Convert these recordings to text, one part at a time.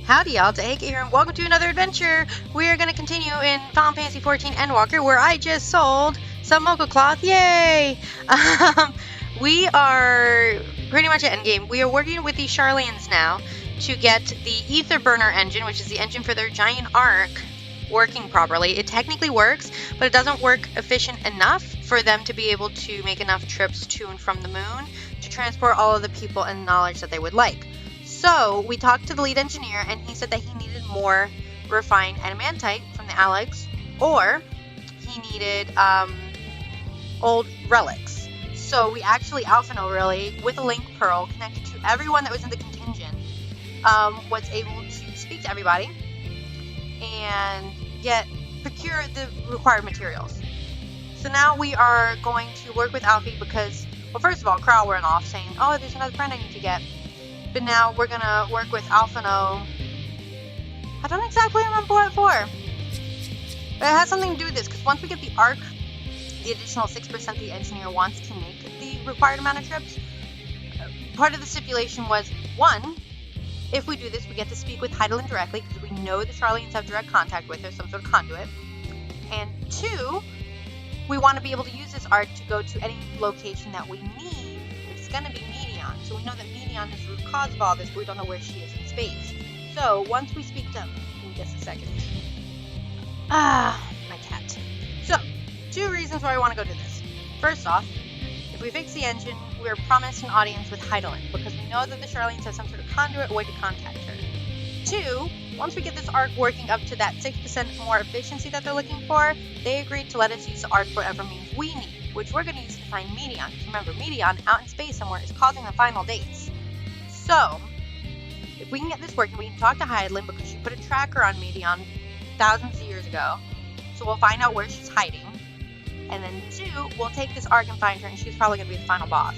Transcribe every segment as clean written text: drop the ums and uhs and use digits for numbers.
Howdy y'all, Dahake here, and welcome to another adventure. We are going to continue in Final Fantasy XIV Endwalker, where I just sold some mocha cloth. Yay! We are pretty much at endgame. We are working with the Charlians now to get the ether burner engine, which is the engine for their giant arc, working properly. It technically works, but it doesn't work efficient enough for them to be able to make enough trips to and from the moon to transport all of the people and knowledge that they would like. So we talked to the lead engineer, and he said that he needed more refined adamantite from the Alex, or he needed old relics. So we actually Alphino really, with a link pearl connected to everyone that was in the contingent, was able to speak to everybody and procure the required materials. So now we are going to work with Alfie because, well, first of all, Crow went off saying, oh, there's another friend I need to get. But now we're gonna work with Alphino. I don't exactly remember what for. But it has something to do with this, because once we get the arc, the additional 6% the engineer wants to make the required amount of trips, part of the stipulation was, 1, if we do this, we get to speak with Heidelin directly, because we know the Charlians have direct contact with her, some sort of conduit. And 2, we want to be able to use this arc to go to any location that we need. It's going to be Medion, so we know that Medion is the root cause of all this, but we don't know where she is in space. So, once we speak to... Give me just a second. My cat. So, 2 reasons why I want to go do this. First off, if we fix the engine, we're promised an audience with Heidelin, because we know that the Charlians have some sort of conduit way to contact her. 2, once we get this arc working up to that 6% more efficiency that they're looking for, they agreed to let us use the arc for whatever means we need, which we're going to use to find Medion. Because remember, Medion, out in space somewhere, is causing the final dates. So, if we can get this working, we can talk to Heidelin, because she put a tracker on Medion thousands of years ago. So we'll find out where she's hiding. And then 2, we'll take this arc and find her, and she's probably going to be the final boss.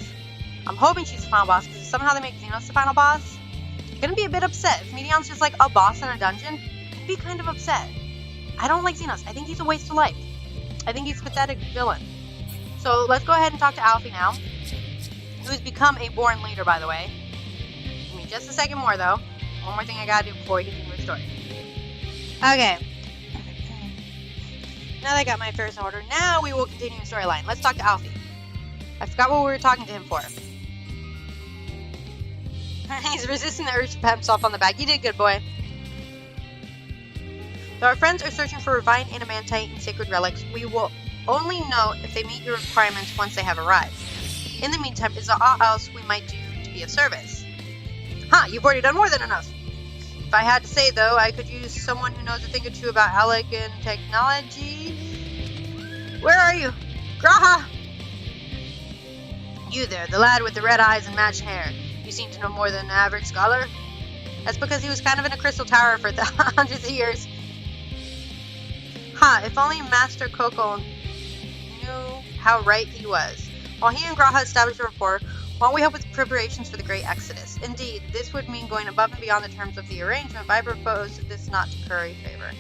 I'm hoping she's the final boss, because if somehow they make Xenos the final boss, I'm going to be a bit upset. If Medion's just like a boss in a dungeon, I'd be kind of upset. I don't like Xenos. I think he's a waste of life. I think he's a pathetic villain. So let's go ahead and talk to Alfie now, who's become a born leader, by the way. Give me just a second more, though. One more thing I gotta do before we continue the story. Okay. Now that I got my affairs in order, now we will continue the storyline. Let's talk to Alfie. I forgot what we were talking to him for. He's resisting the urge to pat himself on the back. You did good, boy. Though our friends are searching for refined adamantite and sacred relics, we will only know if they meet your requirements once they have arrived. In the meantime, is there all else we might do to be of service? You've already done more than enough. If I had to say, though, I could use someone who knows a thing or two about elegant technology. Where are you? Graha! You there, the lad with the red eyes and matched hair. You seem to know more than an average scholar. That's because he was kind of in a crystal tower for hundreds of years. If only Master Coco knew how right he was. While he and Graha established a rapport, won't we help with preparations for the Great Exodus? Indeed, this would mean going above and beyond the terms of the arrangement, but I propose this not to curry favor.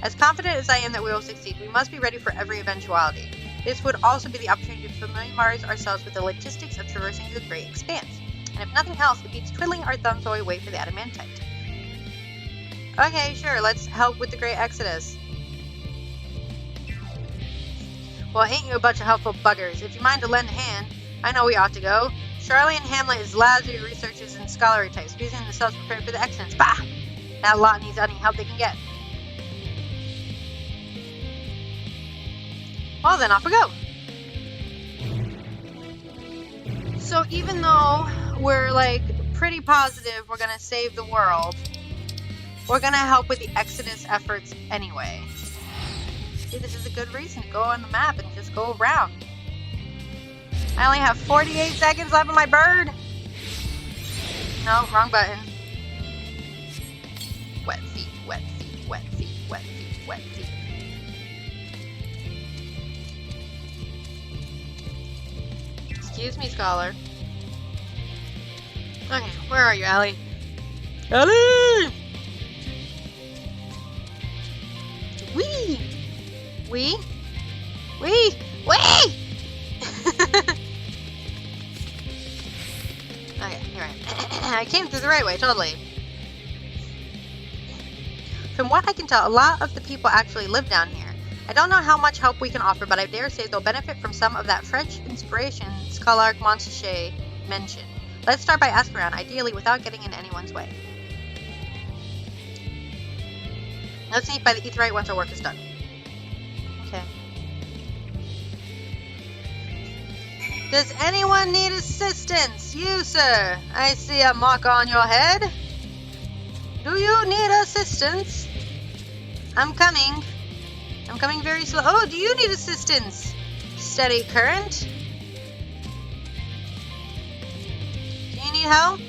As confident as I am that we will succeed, we must be ready for every eventuality. This would also be the opportunity to familiarize ourselves with the logistics of traversing the Great Expanse. And if nothing else, it beats twiddling our thumbs while we wait for the adamantite. Okay, sure, let's help with the Great Exodus. Well, ain't you a bunch of helpful buggers? If you mind to lend a hand, I know we ought to go. Charlian Hamlet is lousy researchers and scholarly types, busy themselves prepared for the Exodus. Bah! That lot needs any help they can get. Well, then off we go. So even though we're like pretty positive we're gonna save the world, we're gonna help with the Exodus efforts anyway. See, this is a good reason to go on the map and just go around. I only have 48 seconds left on my bird. No, wrong button. Wet feet, wet feet, wet feet, wet feet, wet feet. Excuse me, Scholar. Okay, where are you, Allie? Allie! Wee! Wee? Wee! Wee! Okay, you're right. I came through the right way, totally. From what I can tell, a lot of the people actually live down here. I don't know how much help we can offer, but I dare say they'll benefit from some of that French inspiration Scalarc Montrachet mentioned. Let's start by asking around, ideally without getting in anyone's way. Let's sneak by the Aetheryte once our work is done. Okay. Does anyone need assistance? You, sir. I see a mark on your head. Do you need assistance? I'm coming. I'm coming very slow. Oh, do you need assistance? Steady current. Do you need help?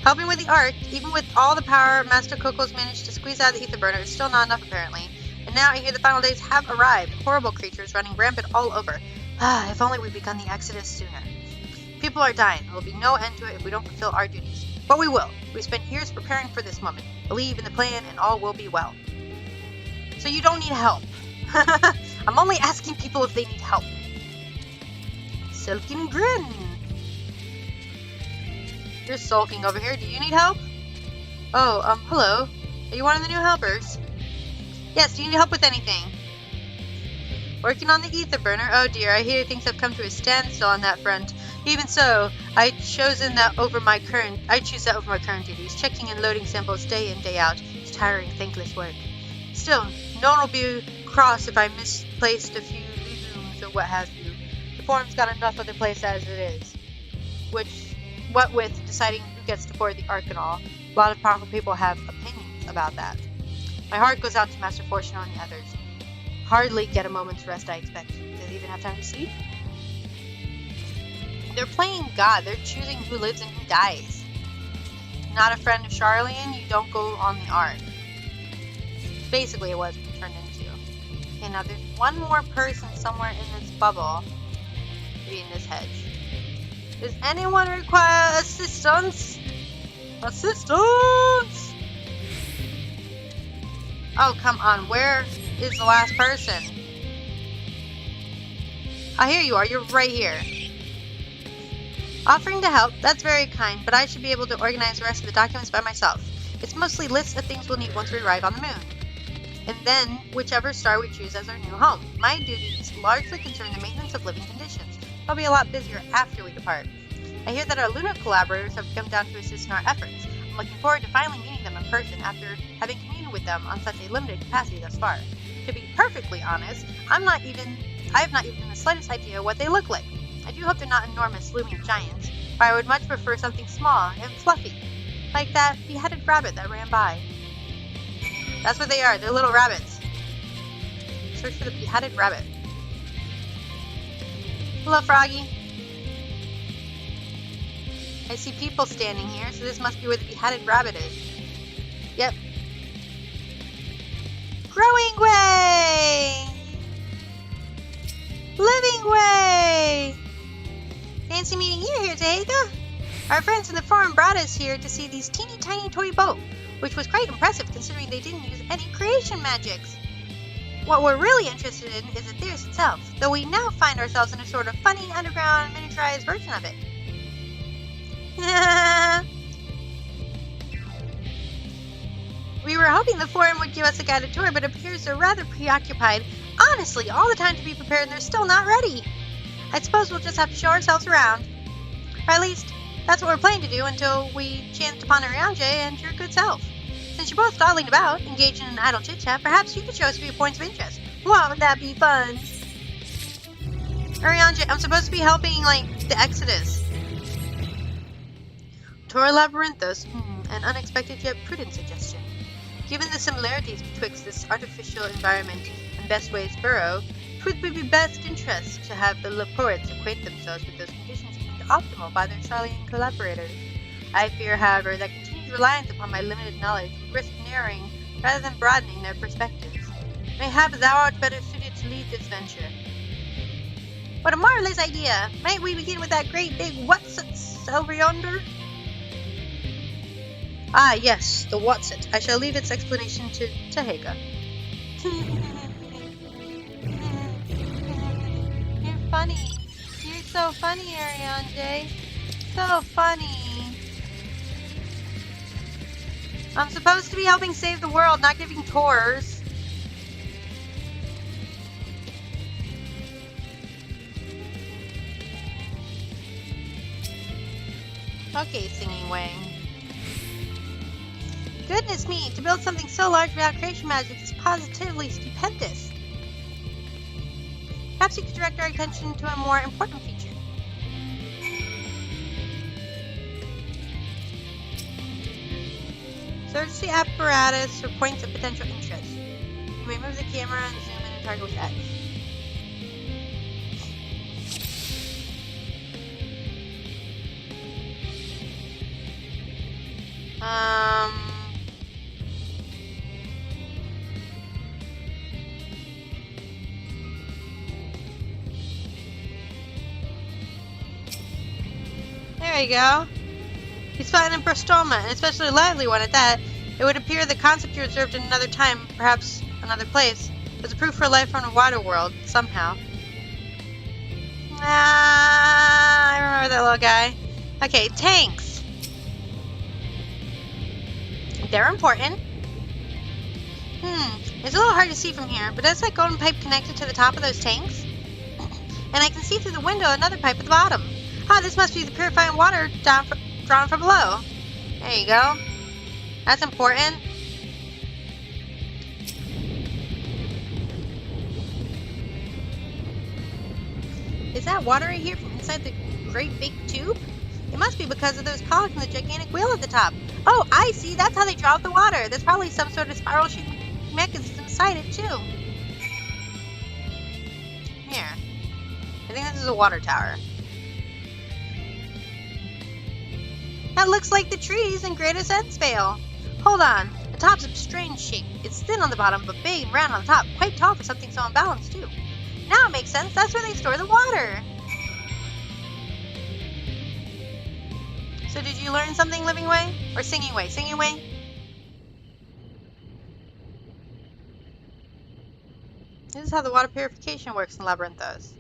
Helping with the arc, even with all the power Master Coco's managed to squeeze out of the ether burner, is still not enough apparently. And now I hear the final days have arrived. Horrible creatures running rampant all over. Ah, if only we'd begun the exodus sooner. People are dying. There will be no end to it if we don't fulfill our duties. But we will. We spent years preparing for this moment. Believe in the plan and all will be well. So you don't need help. I'm only asking people if they need help. Silken grin. You're sulking over here. Do you need help? Oh, hello. Are you one of the new helpers? Yes, do you need help with anything? Working on the ether burner? Oh dear, I hear things have come to a standstill on that front. Even so, I choose that over my current duties. Checking and loading samples day in, day out. It's tiring, thankless work. Still, no one will be cross if I misplaced a few legumes or what have you. The forum's got enough of the place as it is. What with deciding who gets to board the Ark and all, a lot of powerful people have opinions about that. My heart goes out to Master Fortuno and the others. Hardly get a moment's rest, I expect. Do they even have time to sleep? They're playing God. They're choosing who lives and who dies. Not a friend of Charlian, you don't go on the Ark. Basically, it was turned into. Okay, now there's one more person somewhere in this bubble. Maybe in this hedge. Does anyone require assistance? Assistance! Oh, come on. Where is the last person? Oh, here you are. You're right here. Offering to help. That's very kind, but I should be able to organize the rest of the documents by myself. It's mostly lists of things we'll need once we arrive on the moon. And then, whichever star we choose as our new home. My duties largely concern the maintenance of living conditions. I'll be a lot busier after we depart. I hear that our lunar collaborators have come down to assist in our efforts. I'm looking forward to finally meeting them in person after having communed with them on such a limited capacity thus far. To be perfectly honest, I have not even the slightest idea what they look like. I do hope they're not enormous looming giants, but I would much prefer something small and fluffy, like that beheaded rabbit that ran by. That's what they are, they're little rabbits. Search for the beheaded rabbit. Hello, Froggy. I see people standing here, so this must be where the beheaded rabbit is. Yep. Growing way! Living way! Fancy meeting you here, Tahega. Our friends in the forum brought us here to see these teeny tiny toy boat, which was quite impressive considering they didn't use any creation magics. What we're really interested in is the Theus itself, though we now find ourselves in a sort of funny underground miniaturized version of it. We were hoping the forum would give us a guided tour, but it appears they're rather preoccupied. Honestly, all the time to be prepared and they're still not ready. I suppose we'll just have to show ourselves around. Or at least, that's what we're planning to do until we chance upon Urianger and your good self. Since you're both dawdling about, engaged in an idle chit-chat, perhaps you could show us a few points of interest. Won't that be fun? Urianger, I'm supposed to be helping, the Exodus. Tor Labyrinthos, an unexpected yet prudent suggestion. Given the similarities betwixt this artificial environment and Bestway's burrow, it would be best interest to have the Laportes acquaint themselves with those conditions deemed optimal by their Charlian collaborators. I fear, however, that continued reliance upon my limited knowledge would risk narrowing rather than broadening their perspectives. Mayhap thou art better suited to lead this venture. What a marvelous idea! Might we begin with that great big what's-its over yonder? Ah, yes, the what's-it. I shall leave its explanation to Tahega. You're funny. You're so funny, Urianger. So funny. I'm supposed to be helping save the world, not giving tours. Okay, Singing Wang. Goodness me, to build something so large without creation magic is positively stupendous. Perhaps you could direct our attention to a more important feature. Search the apparatus for points of potential interest. You may move the camera and zoom in and target with X. There you go. You spotted an Brostoma, an especially lively one at that. It would appear the concept you observed in another time, perhaps another place, was a proof for life from a wider world, somehow. I remember that little guy. Okay, tanks. They're important. It's a little hard to see from here, but is that golden pipe connected to the top of those tanks? And I can see through the window another pipe at the bottom. Ah, this must be the purifying water drawn from below. There you go. That's important. Is that water right here from inside the great big tube? It must be because of those cogs and the gigantic wheel at the top. Oh, I see. That's how they draw up the water. There's probably some sort of spiral-shaped mechanism inside it, too. Here. I think this is a water tower. That looks like the trees in Greatest Endsvale. Hold on. The top's a strange shape. It's thin on the bottom, but big and round on the top. Quite tall for something so unbalanced, too. Now it makes sense. That's where they store the water. So did you learn something, Living Way? Or Singing Way? Singing Way? This is how the water purification works in Labyrinthos.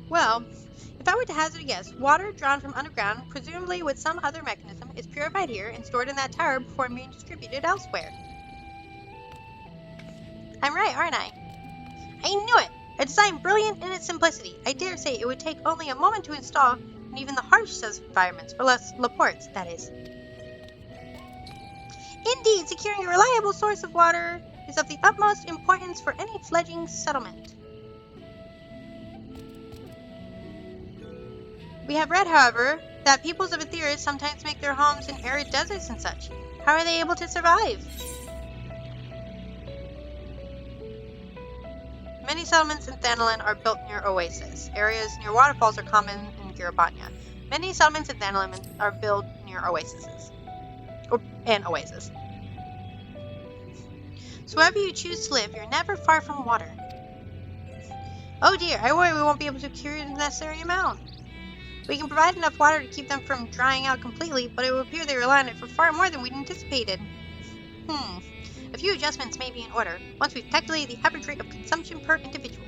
Well, if I were to hazard a guess, water drawn from underground, presumably with some other mechanism, is purified here and stored in that tower before being distributed elsewhere. I'm right, aren't I? I knew it! A design brilliant in its simplicity. I dare say it would take only a moment to install in even the harshest environments, for Laportes, that is. Indeed, securing a reliable source of water is of the utmost importance for any fledgling settlement. We have read, however, that peoples of Aetheris sometimes make their homes in arid deserts and such. How are they able to survive? Many settlements in Thanalan are built near oases. Areas near waterfalls are common in Girabanya. Many settlements in Thanalan are built near oases. And oases. So wherever you choose to live, you're never far from water. Oh dear, I worry we won't be able to carry the necessary amount. We can provide enough water to keep them from drying out completely, but it would appear they rely on it for far more than we'd anticipated. A few adjustments may be in order, once we've calculated the average rate of consumption per individual.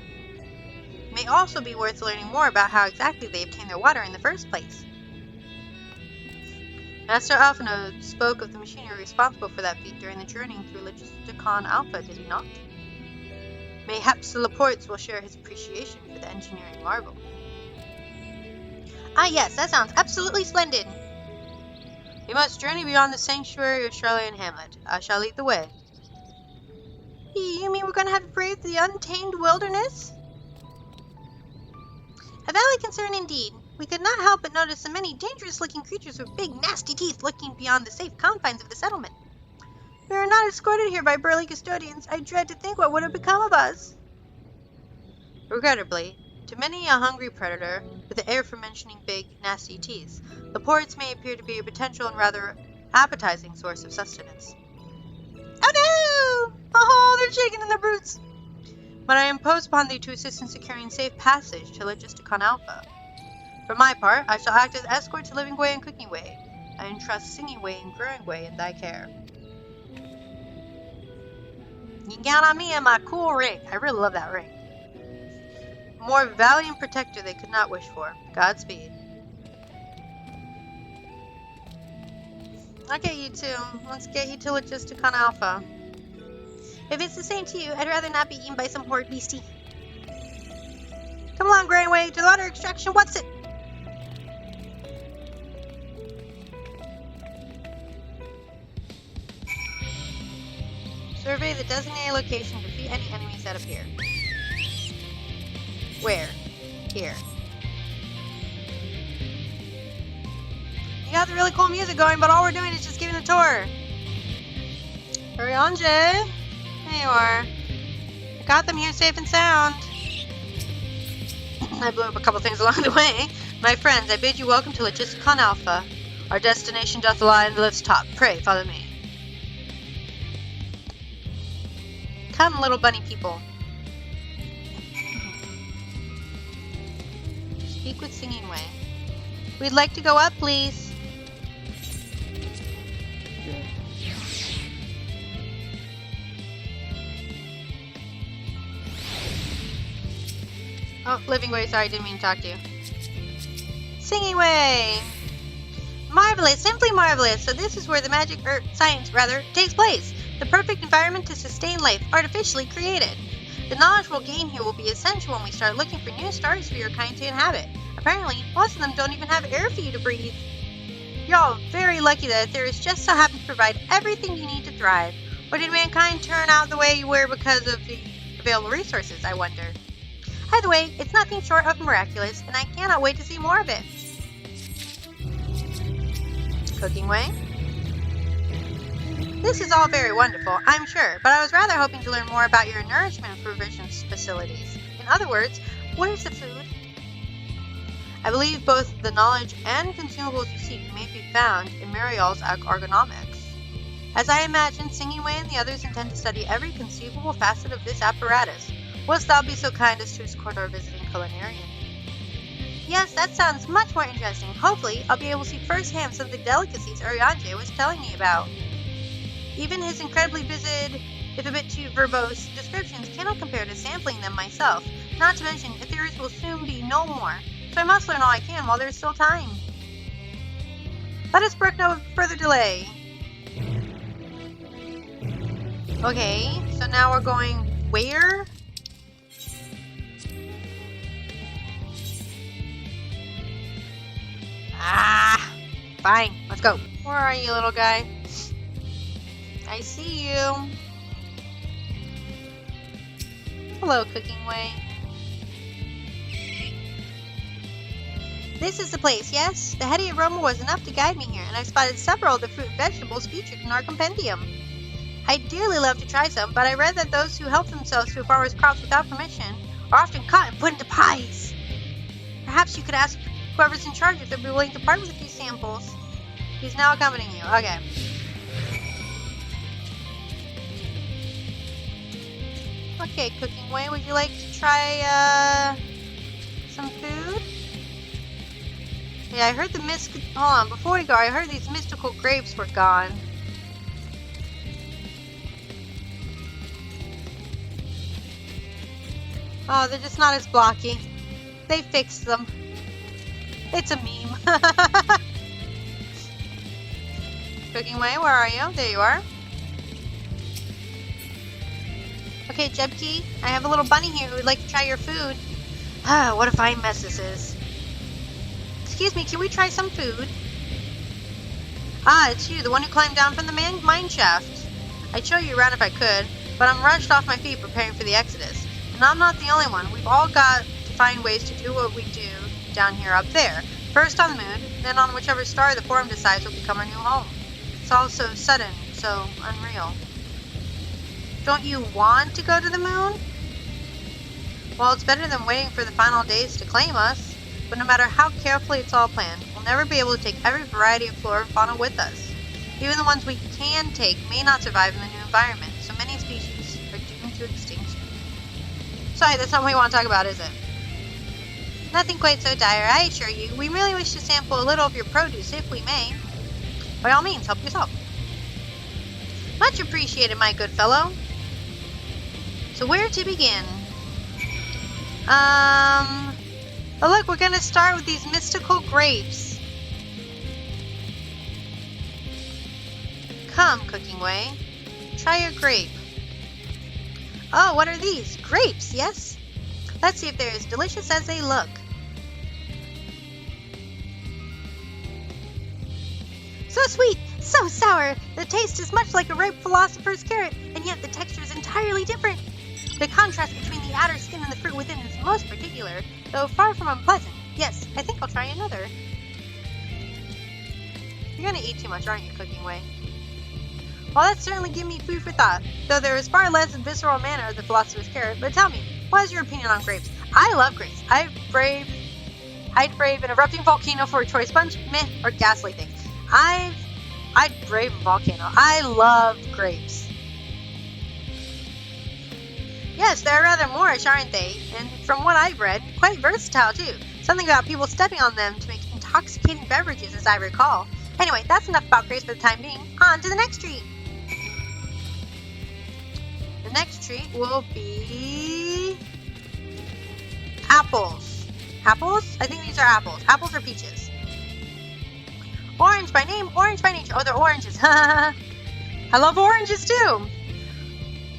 It may also be worth learning more about how exactly they obtain their water in the first place. Master Alphino spoke of the machinery responsible for that feat during the journey through Logisticon Alpha, did he not? Mayhaps the Laportes will share his appreciation for the engineering marvel. Ah yes, that sounds absolutely splendid! We must journey beyond the sanctuary of Charlotte and Hamlet. I shall lead the way. You mean we're going to have to brave the untamed wilderness? A valley concern indeed. We could not help but notice the many dangerous-looking creatures with big, nasty teeth lurking beyond the safe confines of the settlement. We are not escorted here by burly custodians. I dread to think what would have become of us. Regrettably, to many a hungry predator, with the air for mentioning big, nasty teeth, the ports may appear to be a potential and rather appetizing source of sustenance. Oh no! Oh, they're shaking in their boots! But I impose upon thee to assist in securing safe passage to Logisticon Alpha. For my part, I shall act as escort to Living Way and Cooking Way. I entrust Singing Way and Growing Way in thy care. You can count on me and my cool ring. I really love that ring. more valiant protector they could not wish for. Godspeed. I'll get you too. Let's get you to Logisticon Alpha. If it's the same to you, I'd rather not be eaten by some horrid beastie. Come along, Greenway, to the water extraction. What's it? Survey the designated location. Defeat any enemies that appear. Where? Here. You got the really cool music going, but all we're doing is just giving a tour. Urianger, there you are. I got them here safe and sound. I blew up a couple things along the way. My friends, I bid you welcome to Logisticon Alpha. Our destination doth lie in the lift's top. Pray, follow me. Come, little bunny people. Speak with Singing Way. We'd like to go up, please. Oh, Living Way, sorry, didn't mean to talk to you. Singing Way! Marvelous, simply marvelous. So this is where the magic, or science rather, takes place. The perfect environment to sustain life, artificially created. The knowledge we'll gain here will be essential when we start looking for new stars for your kind to inhabit. Apparently, most of them don't even have air for you to breathe. You're all very lucky that Ethereus just so happened to provide everything you need to thrive. Or did mankind turn out the way you were because of the available resources, I wonder? Either way, it's nothing short of miraculous, and I cannot wait to see more of it. Cooking Way? This is all very wonderful, I'm sure, but I was rather hoping to learn more about your nourishment provision facilities. In other words, where's the food? I believe both the knowledge and consumables you seek may be found in Mariel's ergonomics. As I imagine, Singing Way and the others intend to study every conceivable facet of this apparatus. Wilt thou be so kind as to escort our visiting culinarian? Yes, that sounds much more interesting. Hopefully, I'll be able to see firsthand some of the delicacies Urianger was telling me about. Even his incredibly vivid, if a bit too verbose, descriptions cannot compare to sampling them myself. Not to mention, Ethereus will soon be no more, so I must learn all I can while there's still time. Let us brook no further delay. Okay, so now we're going where? Ah, fine, let's go. Where are you, little guy? I see you. Hello, Cooking Way. This is the place, yes? The heady aroma was enough to guide me here, and I've spotted several of the fruit and vegetables featured in our compendium. I'd dearly love to try some, but I read that those who help themselves to a farmer's crops without permission are often caught and put into pies. Perhaps you could ask whoever's in charge if they'd be willing to part with a few samples. He's now accompanying you. Okay. Okay, Cooking Way, would you like to try, some food? Yeah, I heard the hold on, before we go, I heard these mystical grapes were gone. Oh, they're just not as blocky. They fixed them. It's a meme. Cooking Way, where are you? There you are. Okay, Jebki, I have a little bunny here who would like to try your food. Ah, what a fine mess this is. Excuse me, can we try some food? Ah, it's you, the one who climbed down from the mine shaft. I'd show you around if I could, but I'm rushed off my feet preparing for the exodus. And I'm not the only one. We've all got to find ways to do what we do down here up there. First on the moon, then on whichever star the Forum decides will become our new home. It's all so sudden, so unreal. Don't you want to go to the moon? Well, it's better than waiting for the final days to claim us. But no matter how carefully it's all planned, we'll never be able to take every variety of flora and fauna with us. Even the ones we can take may not survive in the new environment, so many species are doomed to extinction. Sorry, that's not what we want to talk about, is it? Nothing quite so dire, I assure you. We really wish to sample a little of your produce, if we may. By all means, help yourself. Much appreciated, my good fellow. So where to begin? But look, we're gonna start with these mystical grapes. Come, Cooking Way. Try a grape. Oh, what are these? Grapes, yes? Let's see if they're as delicious as they look. So sweet, so sour. The taste is much like a ripe philosopher's carrot, and yet the texture is entirely different. The contrast between the outer skin and the fruit within is most particular, though far from unpleasant. Yes, I think I'll try another. You're gonna eat too much, aren't you, Cooking Way? Well, that certainly gave me food for thought, though there is far less visceral manner of the philosopher's carrot. But tell me, what is your opinion on grapes? I love grapes. I'd brave an erupting volcano for a choice sponge, meh, or ghastly thing. I'd brave a volcano. I love grapes. Yes, they're rather Moorish, aren't they? And from what I've read, quite versatile too. Something about people stepping on them to make intoxicating beverages, as I recall. Anyway, that's enough about grapes for the time being. On to the next treat. The next treat will be apples. Apples? I think these are apples. Apples or peaches? Orange by name, orange by nature. Oh, they're oranges. I love oranges too.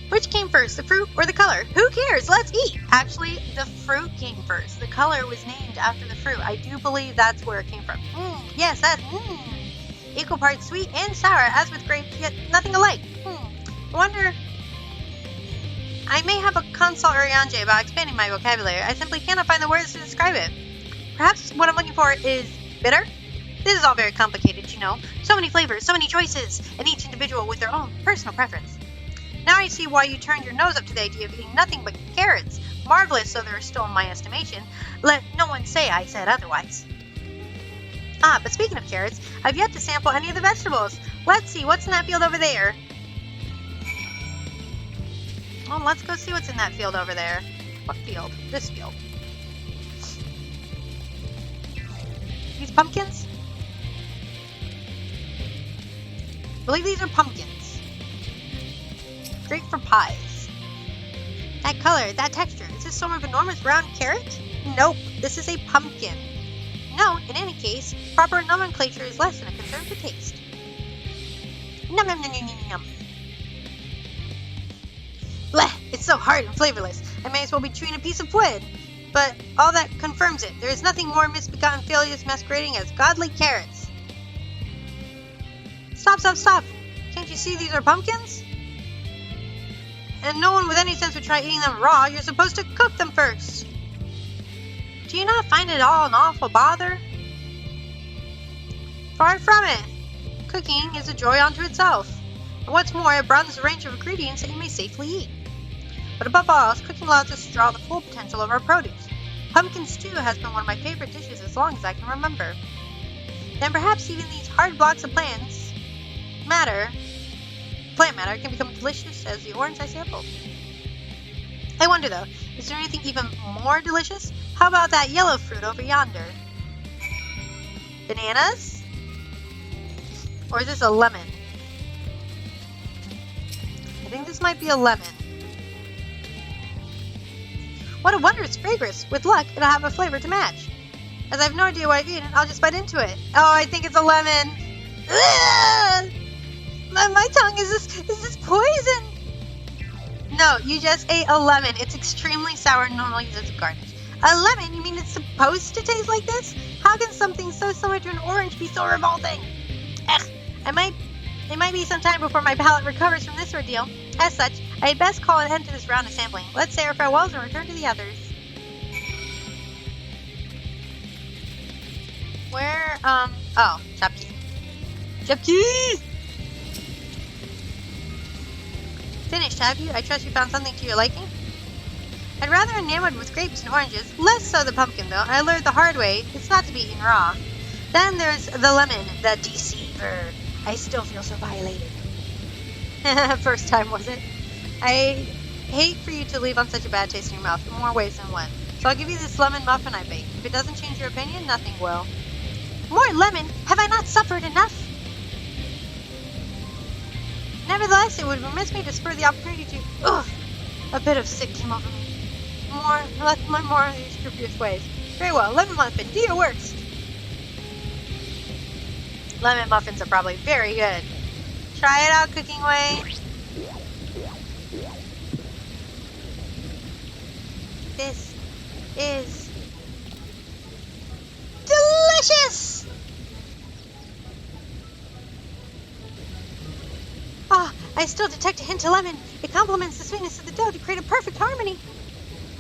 Which came first, the fruit or the color? Who cares? Let's eat. Actually, the fruit came first. The color was named after the fruit. I do believe that's where it came from. Yes, that's equal parts sweet and sour, as with grapes, yet nothing alike. I wonder. I may have a consult Urianger about expanding my vocabulary. I simply cannot find the words to describe it. Perhaps what I'm looking for is bitter? This is all very complicated, you know. So many flavors, so many choices, and each individual with their own personal preference. Now I see why you turned your nose up to the idea of eating nothing but carrots. Marvelous, so they're still in my estimation. Let no one say I said otherwise. Ah, but speaking of carrots, I've yet to sample any of the vegetables. Let's see, what's in that field over there? Well, let's go see what's in that field over there. What field? This field. These pumpkins? I believe these are pumpkins. Great for pies. That color, that texture. Is this some enormous round carrot? Nope, this is a pumpkin. No, in any case, proper nomenclature is less than a concern for taste. Num num num num num num. Bleh, it's so hard and flavorless. I may as well be chewing a piece of wood. But all that confirms it. There is nothing more misbegotten failures masquerading as godly carrots. Stop, stop, stop! Can't you see these are pumpkins? And no one with any sense would try eating them raw. You're supposed to cook them first. Do you not find it all an awful bother? Far from it. Cooking is a joy unto itself. And what's more, it broadens the range of ingredients that you may safely eat. But above all else, cooking allows us to draw the full potential of our produce. Pumpkin stew has been one of my favorite dishes as long as I can remember. Then perhaps even these hard blocks of plant matter can become delicious as the orange I sampled. I wonder though, is there anything even more delicious? How about that yellow fruit over yonder? Bananas? Or is this a lemon? I think this might be a lemon. What a wondrous fragrance! With luck, it'll have a flavor to match. As I have no idea what I've eaten, I'll just bite into it. Oh, I think it's a lemon. Ugh! My tongue, is this poison? No, you just ate a lemon. It's extremely sour and normally used as a garnish. A lemon? You mean it's supposed to taste like this? How can something so similar to an orange be so revolting? Ugh, it might be some time before my palate recovers from this ordeal. As such, I'd best call an end to this round of sampling. Let's say our farewells and return to the others. Where, oh, Chapki. Chapki! Finished, have you? I trust you found something to your liking? I'd rather enamored with grapes and oranges, less so the pumpkin though. I learned the hard way, it's not to be eaten raw. Then there's the lemon, the deceiver. I still feel so violated. First time, was it? I hate for you to leave on such a bad taste in your mouth in more ways than one. So I'll give you this lemon muffin I baked. If it doesn't change your opinion, nothing will. More lemon? Have I not suffered enough? Nevertheless, it would remiss me to spur the opportunity to... Ugh! A bit of sick came over me. more of these scrupulous ways. Very well, lemon muffin, do your worst. Lemon muffins are probably very good. Try it out, Cooking Way. This is delicious! Ah, I still detect a hint of lemon. It complements the sweetness of the dough to create a perfect harmony.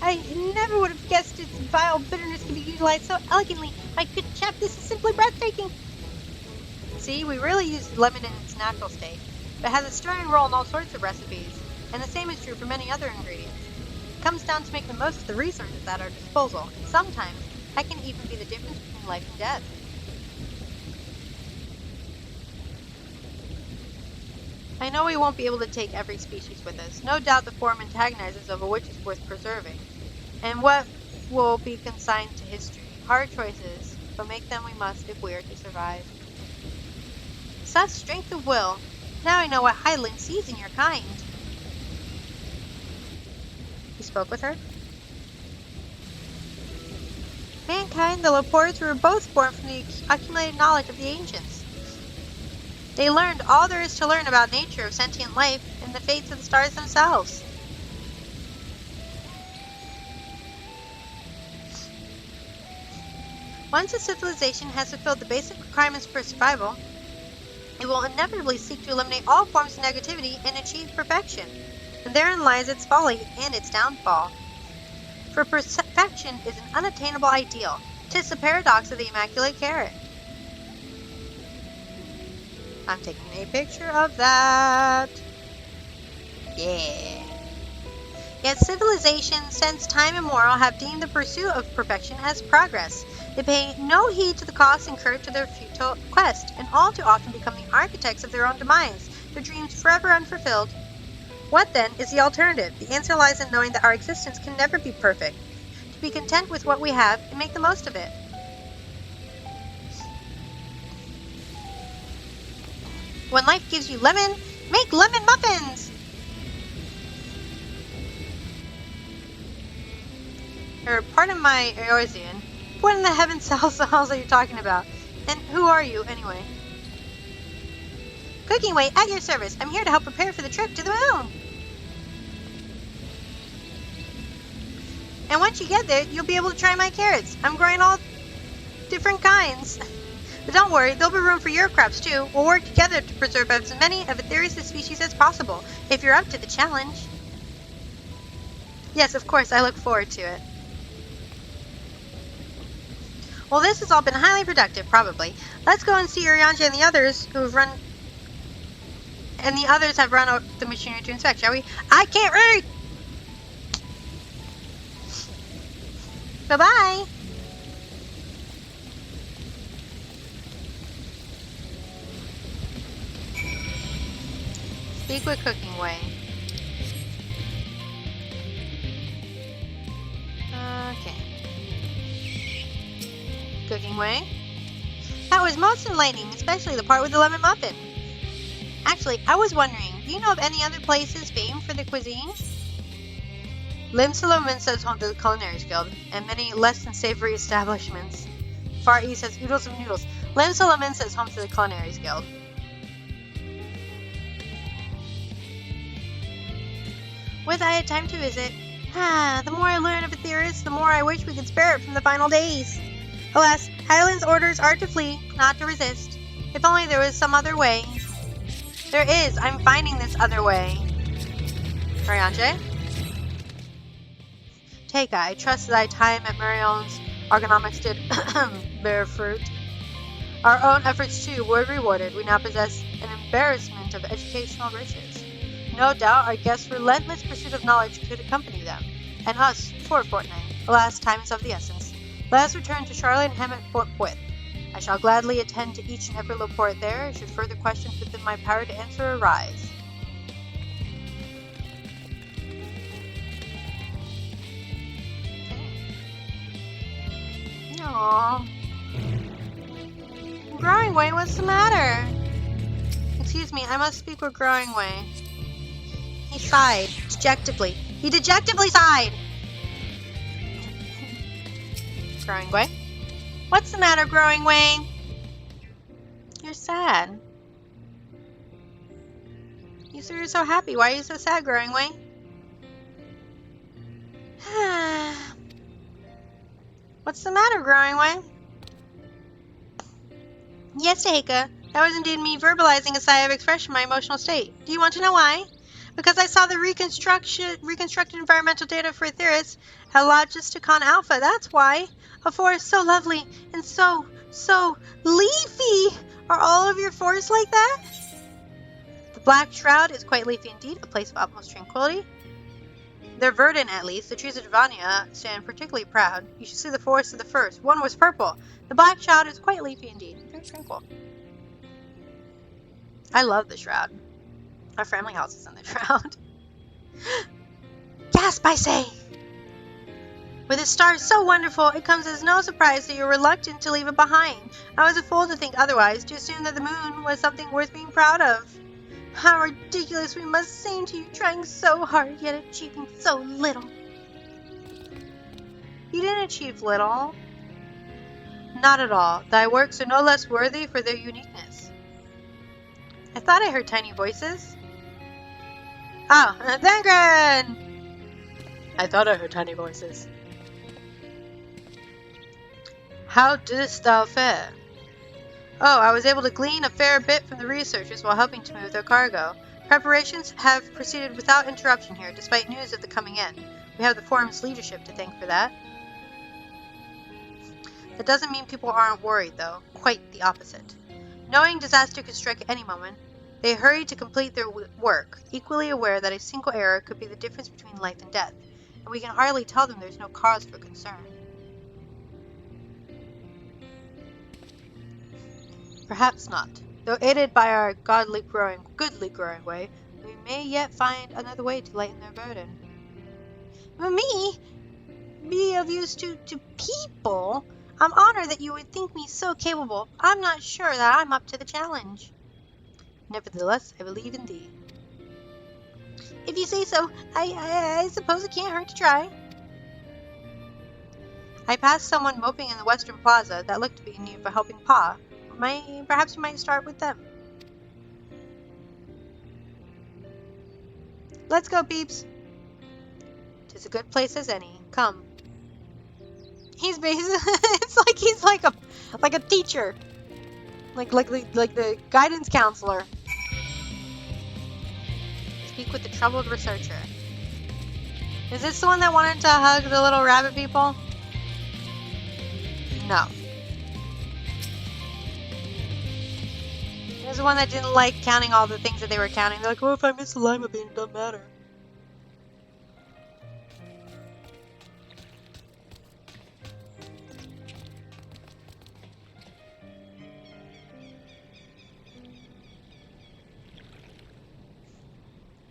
I never would have guessed its vile bitterness could be utilized so elegantly. My good chap, this is simply breathtaking. See, we really use lemon in its natural state, but it has a stirring role in all sorts of recipes, and the same is true for many other ingredients. It comes down to make the most of the resources at our disposal, and sometimes that can even be the difference between life and death. I know we won't be able to take every species with us. No doubt the form antagonizes over which is worth preserving, and what will be consigned to history. Hard choices, but make them we must if we are to survive. Such strength of will. Now I know what Hydaelyn sees in your kind. You spoke with her? Mankind, the Laportes, were both born from the accumulated knowledge of the ancients. They learned all there is to learn about nature of sentient life and the fates of the stars themselves. Once a civilization has fulfilled the basic requirements for survival, it will inevitably seek to eliminate all forms of negativity and achieve perfection. And therein lies its folly and its downfall. For perfection is an unattainable ideal. 'Tis the paradox of the immaculate carrot. I'm taking a picture of that. Yeah. Yet civilizations since time immemorial have deemed the pursuit of perfection as progress. They pay no heed to the costs incurred to their futile quest, and all too often become the architects of their own demise, their dreams forever unfulfilled. What then is the alternative? The answer lies in knowing that our existence can never be perfect. To be content with what we have and make the most of it. When life gives you lemon, make lemon muffins! Or, pardon my Eorzean. What in the heavens cells are you talking about? And who are you, anyway? Cooking Way, at your service. I'm here to help prepare for the trip to the moon. And once you get there, you'll be able to try my carrots. I'm growing all different kinds. But don't worry, there'll be room for your crops too. We'll work together to preserve as many of Aetherius' species as possible, if you're up to the challenge. Yes, of course, I look forward to it. Well, this has all been highly productive, probably. Let's go and see Urianger and the others who have run... And the others have run out the machinery to inspect, shall we? I can't read! Bye-bye! Speak with Cooking Way. Okay. Cooking Way? That was most enlightening, especially the part with the lemon muffin. Actually, I was wondering, do you know of any other places famed for the cuisine? Lim Solomon says home to the Culinary Guild, and many less than savory establishments. Far East has oodles of noodles. Lim Solomon says home to the Culinary Guild. With I had time to visit. The more I learn of Aetherius, the more I wish we could spare it from the final days. Alas, Hydaelyn's orders are to flee, not to resist. If only there was some other way. There is. I'm finding this other way. Urianger? Take I trust thy time at Marion's ergonomics did bear fruit. Our own efforts too were rewarded. We now possess an embarrassment of educational riches. No doubt our guests' relentless pursuit of knowledge could accompany them, and us for a fortnight. Alas, time is of the essence. Let us return to Charlotte and Hammett forthwith. I shall gladly attend to each and every Laporte there, should further questions within my power to answer arise. Aww. Growing Way, what's the matter? Excuse me, I must speak with Growing Way. He sighed, dejectedly. He dejectedly sighed! Growing Way. What's the matter, Growing Way? You're sad. You said you're so happy. Why are you so sad, Growing Way? What's the matter, Growing Way? Yes, Tahika. That was indeed me verbalizing a sigh of expression of my emotional state. Do you want to know why? Because I saw the reconstructed environmental data for Etheris at Logisticon Alpha. That's why. A forest so lovely and so leafy. Are all of your forests like that? The Black Shroud is quite leafy indeed, a place of utmost tranquility. They're verdant, at least. The trees of Devania stand particularly proud. You should see the forest of the first. One was purple. The Black Shroud is quite leafy indeed. Very tranquil. I love the Shroud. Our family house is in the Shroud. Gasp, I say! With its stars so wonderful, it comes as no surprise that you're reluctant to leave it behind. I was a fool to think otherwise, to assume that the moon was something worth being proud of. How ridiculous we must seem to you, trying so hard, yet achieving so little. You didn't achieve little. Not at all. Thy works are no less worthy for their uniqueness. I thought I heard tiny voices. Oh, Thangren! I thought I heard tiny voices. How didst thou fare? Oh, I was able to glean a fair bit from the researchers while helping to move their cargo. Preparations have proceeded without interruption here, despite news of the coming end. We have the forum's leadership to thank for that. That doesn't mean people aren't worried, though. Quite the opposite. Knowing disaster could strike at any moment, they hurried to complete their work, equally aware that a single error could be the difference between life and death, and we can hardly tell them there's no cause for concern. Perhaps not. Though aided by our goodly growing way, we may yet find another way to lighten their burden. But me? Be of use to people? I'm honored that you would think me so capable. I'm not sure that I'm up to the challenge. Nevertheless, I believe in thee. If you say so, I suppose it can't hurt to try. I passed someone moping in the Western Plaza that looked to be in need of a helping paw. Perhaps you might start with them. Let's go, peeps. 'Tis a good place as any. Come. He's basically it's like he's like a teacher, like the guidance counselor. Speak with the troubled researcher. Is this the one that wanted to hug the little rabbit people? No. There's the one that didn't like counting all the things that they were counting. They're like, oh, if I miss a lima bean, it doesn't matter.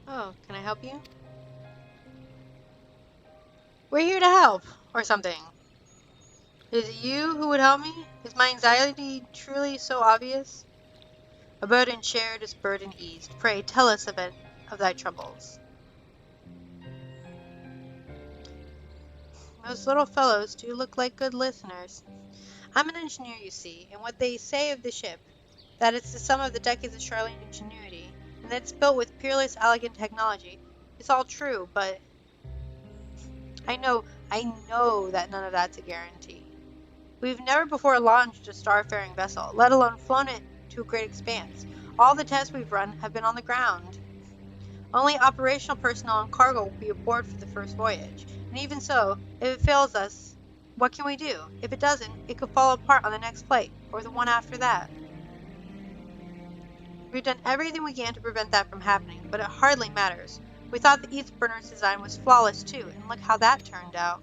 Oh, can I help you? We're here to help, or something. Is it you who would help me? Is my anxiety truly so obvious? A burden shared is burden eased. Pray, tell us of thy troubles. Those little fellows do look like good listeners. I'm an engineer, you see, and what they say of the ship, that it's the sum of the decades of Charlene ingenuity, and that it's built with peerless, elegant technology, is all true, but I know that none of that's a guarantee. We've never before launched a starfaring vessel, let alone flown it to a great expanse. All the tests we've run have been on the ground. Only operational personnel and cargo will be aboard for the first voyage. And even so, if it fails us, what can we do? If it doesn't, it could fall apart on the next flight, or the one after that. We've done everything we can to prevent that from happening, but it hardly matters. We thought the East Burner's design was flawless too, and look how that turned out.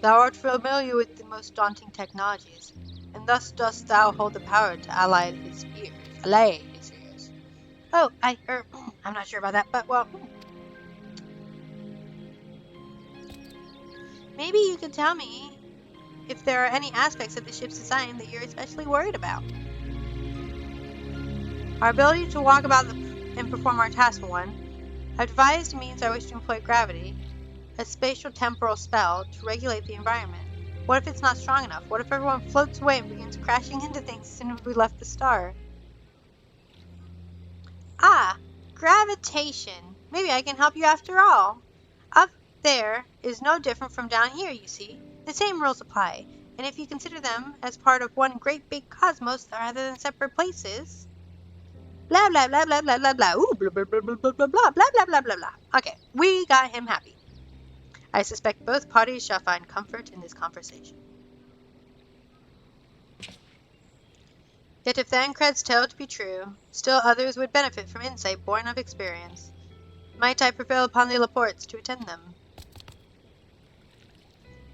Thou art familiar with the most daunting technologies, and thus dost thou hold the power to allay his fears. Oh, I'm not sure about that, but well. Maybe you could tell me if there are any aspects of the ship's design that you're especially worried about. Our ability to walk about and perform our tasks, for one. I've devised a means by which to employ gravity. a spatial temporal spell to regulate the environment. What if it's not strong enough? What if everyone floats away and begins crashing into things as soon as we left the star? Ah, gravitation. Maybe I can help you after all. Up there is no different from down here, you see. The same rules apply, and if you consider them as part of one great big cosmos rather than separate places... Blah, blah, blah, blah, blah, blah, blah. Ooh, blah, blah, blah, blah, blah, blah, blah, blah, blah, blah, blah. Okay, we got him happy. I suspect both parties shall find comfort in this conversation. Yet if Thancred's tale to be true, still others would benefit from insight born of experience. Might I prevail upon the Laportes to attend them?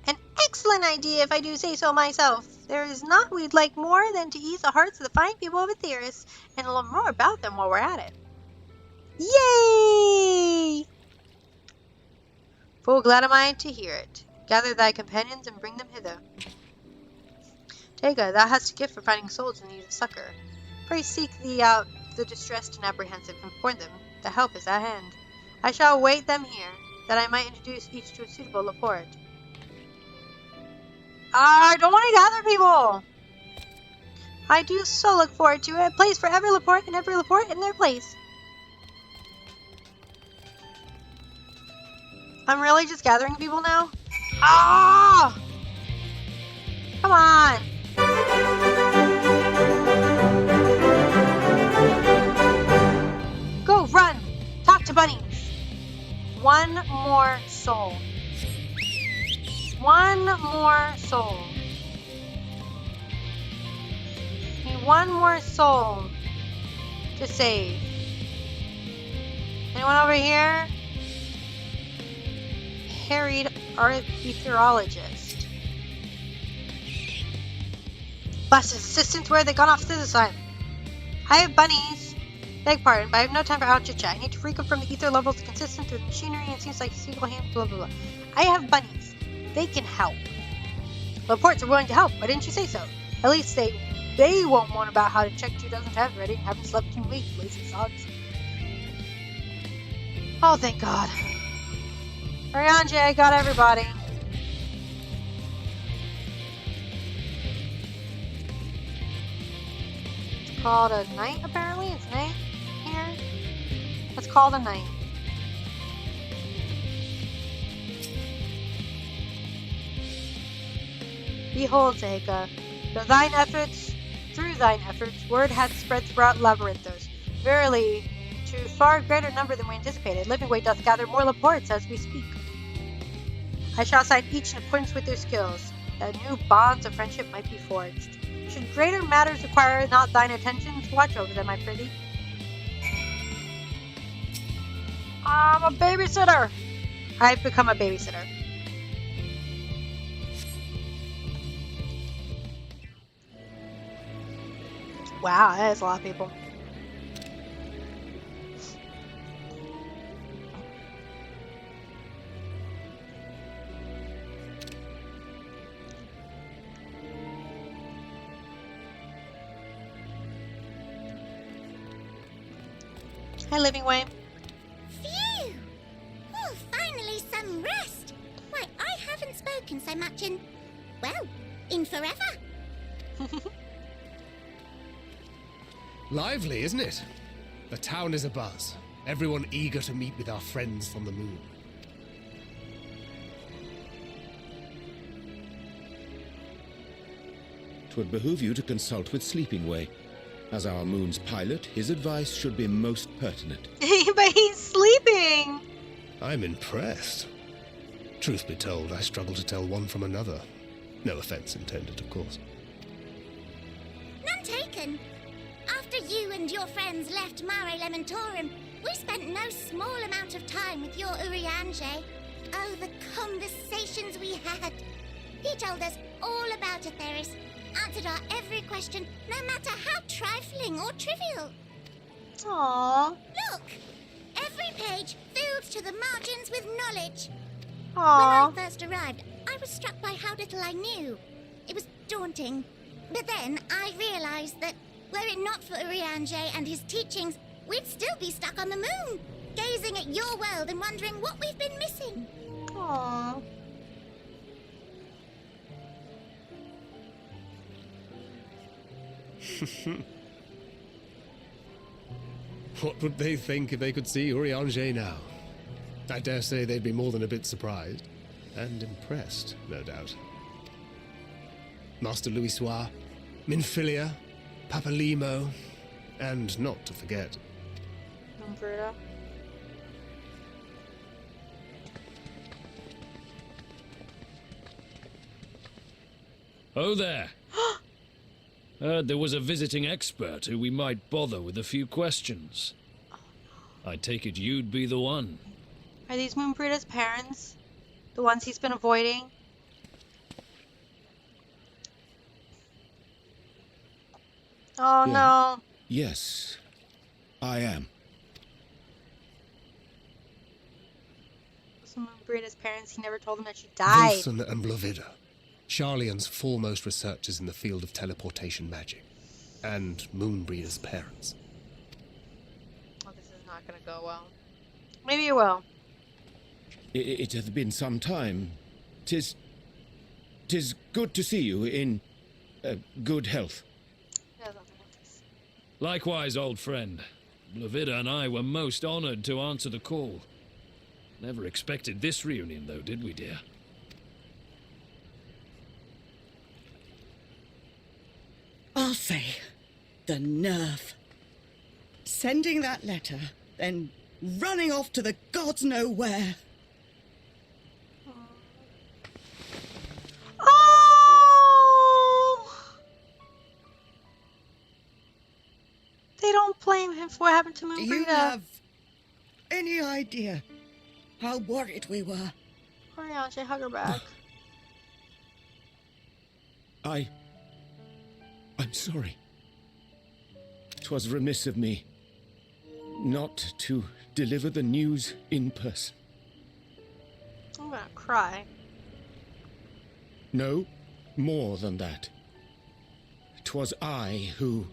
An excellent idea, if I do say so myself. There is naught we'd like more than to ease the hearts of the fine people of Aetheris, and learn more about them while we're at it. Yay! Full glad am I to hear it. Gather thy companions and bring them hither. Tega, thou hast a gift for finding souls in need of succor. Pray seek thee out the distressed and apprehensive, and inform them the help is at hand. I shall await them here, that I might introduce each to a suitable Laporte. I don't want to gather people! I do so look forward to it. A place for every Laporte and every Laporte in their place. I'm really just gathering people now? Ah! Come on! Go, run! Talk to Bunnies! One more soul. One more soul. Need one more soul to save. Anyone over here? Harried etherologist. Bus's assistants, where are they gone off to the side? I have Bunnies. Beg pardon, but I have no time for out chit chat. I need to reconfirm the ether levels consistent through the machinery, and it seems like a single hand, blah blah blah. I have Bunnies. They can help. Laportes are willing to help. Why didn't you say so? At least they won't moan about how to check 2 dozen tabs ready and haven't slept in weeks, lazy sods. Oh, thank God. Urianger, got everybody. It's called a night, apparently. It's night here. Let's call it a night. Behold, Zeka, through thine efforts, word hath spread throughout Labyrinthos. Verily, to far greater number than we anticipated, Livingway doth gather more Laportes as we speak. I shall assign each in accordance with their skills, that new bonds of friendship might be forged. Should greater matters require not thine attentions, watch over them, I prithee. I'm a babysitter! I've become a babysitter. Wow, that is a lot of people. Hi, Livingway. Phew! Oh, finally some rest. Why, I haven't spoken so much in, well, in forever. Lively, isn't it? The town is abuzz. Everyone eager to meet with our friends from the moon. Twould behoove you to consult with Sleepingway. As our moon's pilot, his advice should be most pertinent. But he's sleeping! I'm impressed. Truth be told, I struggle to tell one from another. No offense intended, of course. None taken. After you and your friends left Mare Elementorum, we spent no small amount of time with your Urianger. Oh, the conversations we had. He told us all about Aetheris, answered our every question, no matter how trifling or trivial. Aww. Look! Every page filled to the margins with knowledge. Aww. When I first arrived, I was struck by how little I knew. It was daunting. But then I realized that were it not for Urianger and his teachings, we'd still be stuck on the moon, gazing at your world and wondering what we've been missing. Aww. What would they think if they could see Urianger now? I dare say they'd be more than a bit surprised. And impressed, no doubt. Master Louisoix, Minfilia, Papalimo, and not to forget... Umbrella. Oh there. Heard there was a visiting expert who we might bother with a few questions. I take it you'd be the one. Are these Moonbrida's parents? The ones he's been avoiding? Oh no. Yes, I am. Some Moonbrida's parents, he never told them that she died. Wilson and Blovida, Charlian's foremost researchers in the field of teleportation magic, and Moonbreeder's parents. Oh, this is not gonna go well. Maybe it will. It hath been some time. 'Tis good to see you in good health. Likewise, old friend. Blovida and I were most honored to answer the call. Never expected this reunion, though, did we, dear? Arthur, the nerve. Sending that letter, then running off to the gods know where. Oh! They don't blame him for what happened to Do you Moonbrida. have any idea how worried we were? Urianger, hug her back. I'm sorry. 'Twas remiss of me not to deliver the news in person. I'm gonna cry. No, more than that. 'Twas I who...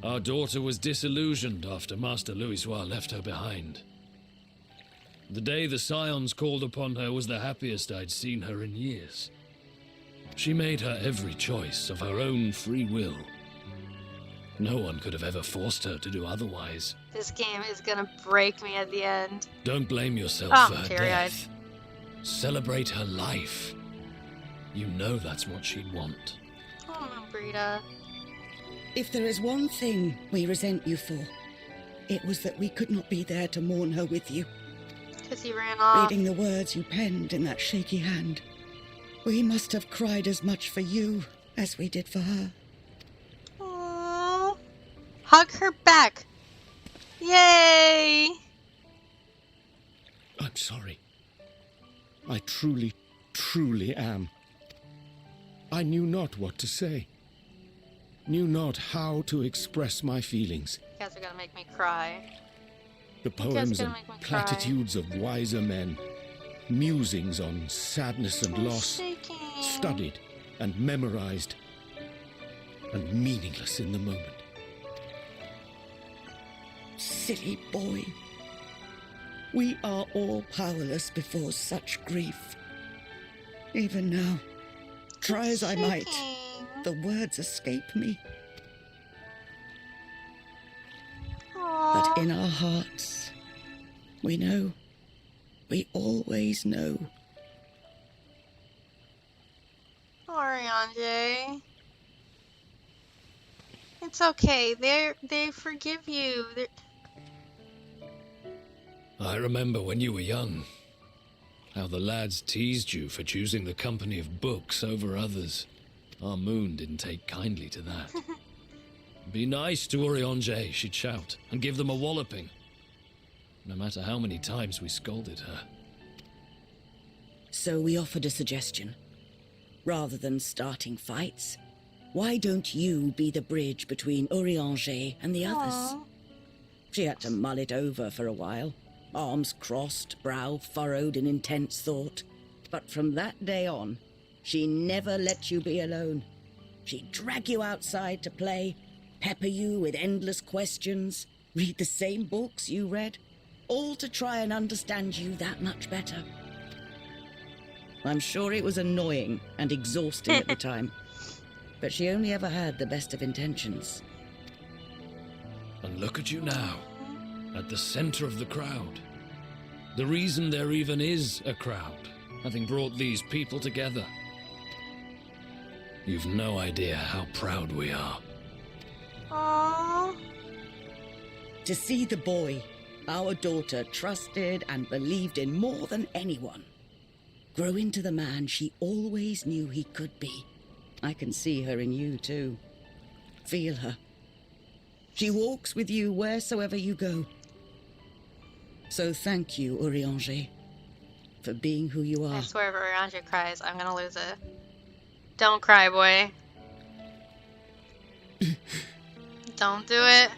Our daughter was disillusioned after Master Louisoix left her behind. The day the Scions called upon her was the happiest I'd seen her in years. She made her every choice of her own free will. No one could have ever forced her to do otherwise. This game is gonna break me at the end. Don't blame yourself Oh, for her teary-eyed. death. Celebrate her life. You know that's what she'd want. Oh, Moonbrida. If there is one thing we resent you for, it was that we could not be there to mourn her with you. Because he ran off. Reading the words you penned in that shaky hand, we must have cried as much for you as we did for her. Aww. Hug her back. Yay! I'm sorry. I truly, truly am. I knew not what to say. Knew not how to express my feelings. You guys are gonna make me cry. The guys are poems gonna and make me cry. platitudes of wiser men, musings on sadness and I'm loss, shaking. studied and memorized, and meaningless in the moment. Silly boy. We are all powerless before such grief. Even now, try as I might, Shaking. the words escape me. Aw. But in our hearts, we know. We always know. Urianger. It's okay. They forgive you. I remember when you were young, how the lads teased you for choosing the company of books over others. Our moon didn't take kindly to that. Be nice to Urianger, she'd shout, and give them a walloping. No matter how many times we scolded her. So we offered a suggestion. Rather than starting fights, why don't you be the bridge between Urianger and the others? Aw. She had to mull it over for a while, arms crossed, brow furrowed in intense thought. But from that day on, she never let you be alone. She'd drag you outside to play, pepper you with endless questions, read the same books you read, all to try and understand you that much better. I'm sure it was annoying and exhausting at the time, but she only ever had the best of intentions. And look at you now, at the center of the crowd. The reason there even is a crowd, having brought these people together. You've no idea how proud we are. Aww. To see the boy our daughter trusted and believed in more than anyone grow into the man she always knew he could be. I can see her in you too. Feel her. She walks with you wheresoever you go. So thank you, Urianger, for being who you are. I swear if Urianger cries, I'm gonna lose it. Don't cry, boy. Don't do it.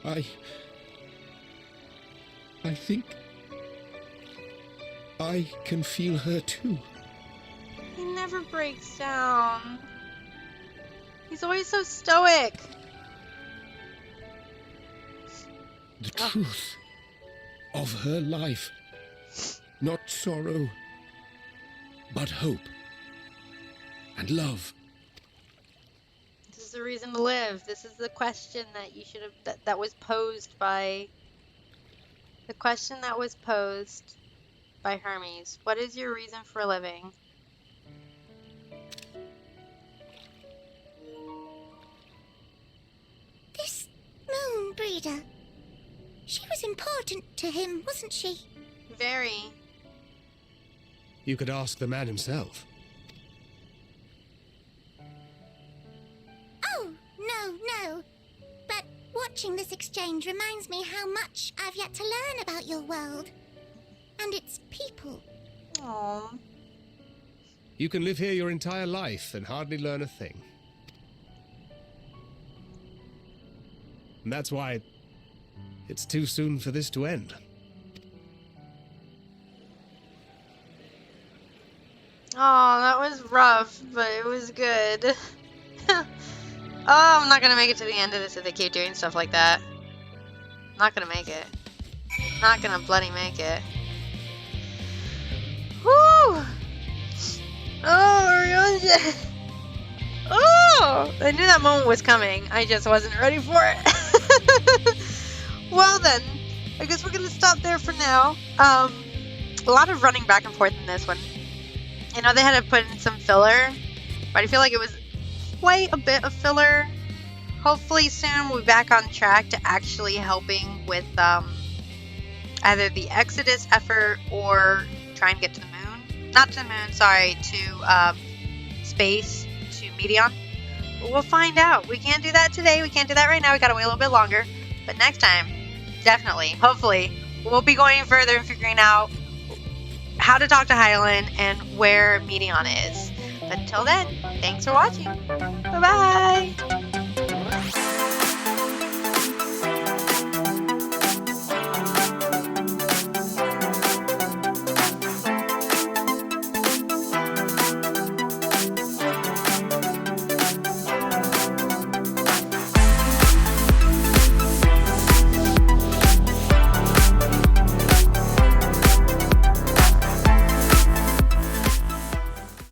I think I can feel her too. He never breaks down. He's always so stoic. The truth of her life. Not sorrow, but hope and love. This is the reason to live. This is the question that you should have that was posed by the question that was posed by Hermes. What is your reason for living? This moon breeder. She was important to him, wasn't she? Very. You could ask the man himself. Oh, no. But watching this exchange reminds me how much I've yet to learn about your world. And its people. Aww. You can live here your entire life and hardly learn a thing. And that's why it's too soon for this to end. Oh, that was rough, but it was good. Oh, I'm not gonna make it to the end of this if they keep doing stuff like that. Not gonna make it. Not gonna bloody make it. Woo! Oh, Urianger! Oh! I knew that moment was coming. I just wasn't ready for it. Well then, I guess we're gonna stop there for now. A lot of running back and forth in this one. I know they had to put in some filler, but I feel like it was quite a bit of filler. Hopefully soon we'll be back on track to actually helping with either the Exodus effort or trying to get to the moon. Not to the moon, sorry, to space, to Medion. But we'll find out. We can't do that today. We can't do that right now. We gotta wait a little bit longer. But next time, definitely, hopefully, we'll be going further and figuring out how to talk to Hyland and where Medion is. But until then, thanks for watching. Bye-bye!